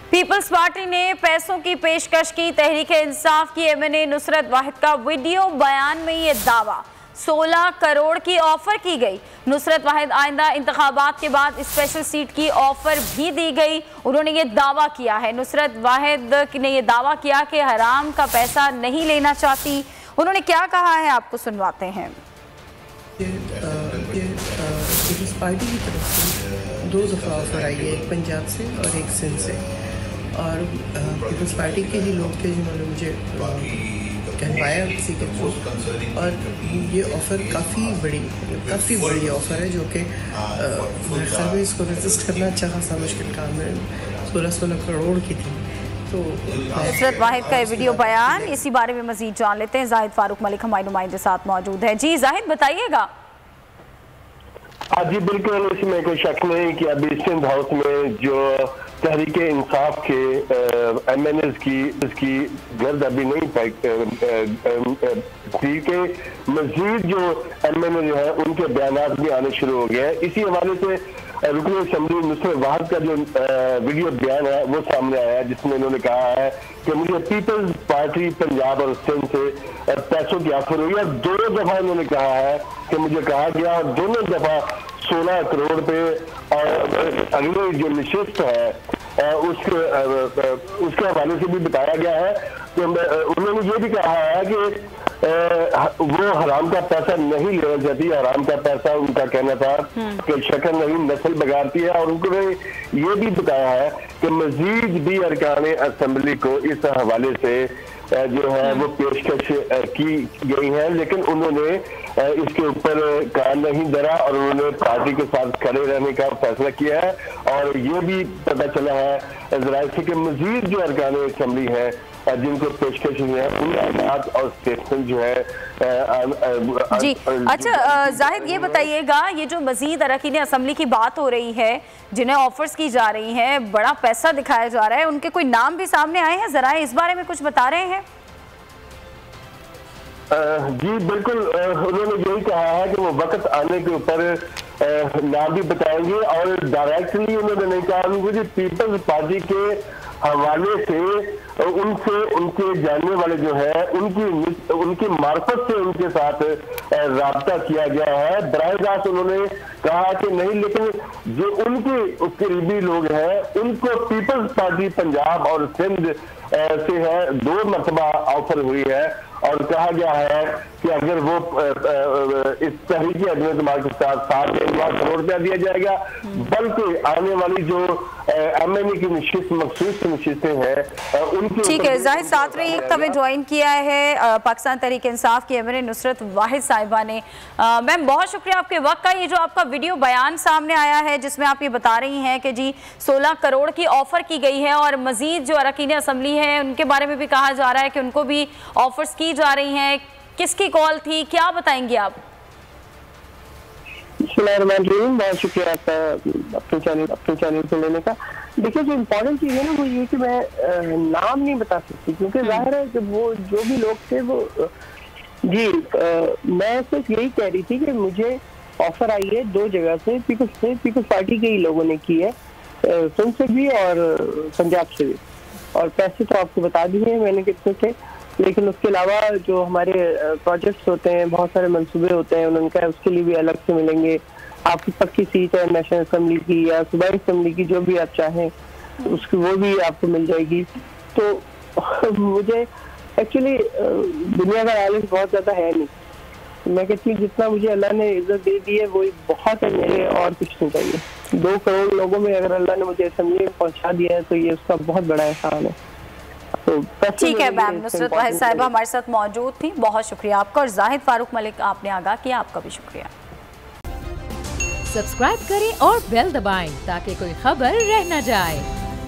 Peoples party ने पैसों की पेशकश की। तहरीक इंसाफ की एमएनए नुसरत वाहिद का वीडियो बयान में ये दावा। 16 करोड़ की ऑफर की गई। नुसरत वाहिद आइंदा इंतखाबात के बाद स्पेशल सीट की ऑफर भी दी गई। उन्होंने ये दावा किया है, नुसरत वाहिद ने ये दावा किया कि हराम का पैसा नहीं लेना चाहती। उन्होंने क्या कहा है आपको सुनवाते हैं। पीपल्स पार्टी की तरफ से 2 दफ़ा ऑफर आई है, एक पंजाब से और एक सिंध से। और पीपल्स पार्टी के ही लोग थे जिन्होंने मुझे कहलवाया किसी के थ्रू। और ये ऑफ़र काफ़ी बड़ी ऑफ़र है, जो कि मेरे ख्याल में इसको रजिस्ट करना अच्छा खासा मुश्किल काम है। 16 करोड़ की थी। तो नुसरत वाहिद का ये वीडियो बयान, इसी बारे में मजीद जान लेते हैं। जाहिद फारूक मलिक हमारे नुमाइंदे साथ मौजूद है। जी जाहिद, बताइएगा। जी बिल्कुल, इसमें कोई शक नहीं कि अभी सिंध हाउस में जो तहरीक इंसाफ के एमएनएस की इसकी गर्द अभी नहीं थी कि मजीद जो एमएनए जो है उनके बयान भी आने शुरू हो गए हैं। इसी हवाले से रुकन असेंबली नुसरत वाहिद का जो वीडियो बयान है वो सामने आया है, जिसमें उन्होंने कहा है कि मुझे पीपल्स पार्टी पंजाब और सिंध से पैसों की ऑफर हुई है। 2 दफा उन्होंने कहा है कि मुझे कहा गया, और दोनों दफा 16 करोड़ पे और अगले जो निशिस्त है उसके हवाले से भी बताया गया है कि उन्होंने ये भी कहा है कि वो हराम का पैसा नहीं लेना चाहती। हराम का पैसा उनका कहना था कि शक्ल नहीं नस्ल बिगाड़ती है। और उन्होंने ये भी बताया है कि मजीद भी अरकान असेंबली को इस हवाले से जो है वो पेशकश की गई है, लेकिन उन्होंने इसके ऊपर कान नहीं धरा और उन्होंने पार्टी के साथ खड़े रहने का फैसला किया है। और ये भी पता चला है जराये से कि मजीद जो अरकान असेंबली है जिनको पेशकश हुई है उन बात और स्टेटमेंट जो है जी। अच्छा जाहिद, ये बताइएगा, ये जो मजीद अरकान असेंबली की बात हो रही है, जिन्हें ऑफर्स की जा रही हैं, बड़ा पैसा दिखाया जा रहा है, उनके कोई नाम भी सामने आए हैं? जरा इस बारे में कुछ बता रहे हैं? जी बिल्कुल, उन्होंने यही कहा है कि वो वक्त आने के ऊपर नाम भी बताएंगे। और डायरेक्टली उन्होंने नहीं कहा, मुझे पीपल्स पार्टी के हवाले से उनसे उनके जानने वाले जो है उनकी मार्फत से उनके साथ राब्ता किया गया है। बराह रास्त उन्होंने कहा कि नहीं, लेकिन जो उनके करीबी लोग हैं उनको पीपल्स पार्टी पंजाब और सिंध से है 2 मरतबा ऑफर हुई है। और कहा गया है कि अगर वो इस तहरीक अदम इत्तेमाद के साथ 7 करोड़ रुपया दिया जाएगा, बल्कि आने वाली जो एमएनए की मखसूस नशिस्तें हैं उनकी। ठीक है जाहिद, साथ में एक हमें ज्वाइन किया है पाकिस्तान तहरीक इंसाफ की एमएनए नुसरत वाहिद साहिबा ने। मैम बहुत शुक्रिया आपके वक्त का। ये जो आपका वीडियो बयान सामने आया है जिसमें आप ये बता रही हैं कि जी 16 करोड़ की ऑफर की गई है और मजीद जो अरकान असेंबली है उनके बारे में भी कहा जा रहा है कि उनको भी ऑफर्स की जा रही हैं। किसकी कॉल थी, क्या बताएंगे आप? बहुत शुक्रिया आपका अपने चैनल पे लेने का। देखिए, जो इम्पोर्टेंट चीज़ है ना वो ये कि मैं नाम नहीं बता सकती, क्योंकि जाहिर है कि वो जो भी लोग थे वो जी मैं सिर्फ यही कह रही थी कि मुझे ऑफर आई है 2 जगह से, पीपल्स पार्टी के ही लोगों ने की है, सिंध से भी और पंजाब से भी। और पैसे तो आपको बता दिए मैंने कितने थे, लेकिन उसके अलावा जो हमारे प्रोजेक्ट्स होते हैं, बहुत सारे मंसूबे होते हैं, उनका उसके लिए भी अलग से मिलेंगे। आपकी पक्की सीट है नेशनल असेंबली की या सूबाई असेंबली की, जो भी आप चाहें उसकी वो भी आपको मिल जाएगी। तो मुझे एक्चुअली दुनिया का नॉलेज बहुत ज़्यादा है नहीं। मैं कहती हूँ जितना मुझे अल्लाह ने इज्जत दे दी है वो बहुत है मेरे, और कुछ नहीं चाहिए। 2 करोड़ लोगों में अगर अल्लाह ने मुझे असेंबली में पहुँचा दिया है तो ये उसका बहुत बड़ा एहसान है। ठीक है मैम, नुसरत वाहिद साहिबा हमारे साथ मौजूद थी, बहुत शुक्रिया आपका। और जाहिद फारूक मलिक आपने आगाह किया, आपका भी शुक्रिया। सब्सक्राइब करें और बेल दबाएं ताकि कोई खबर रह न जाए।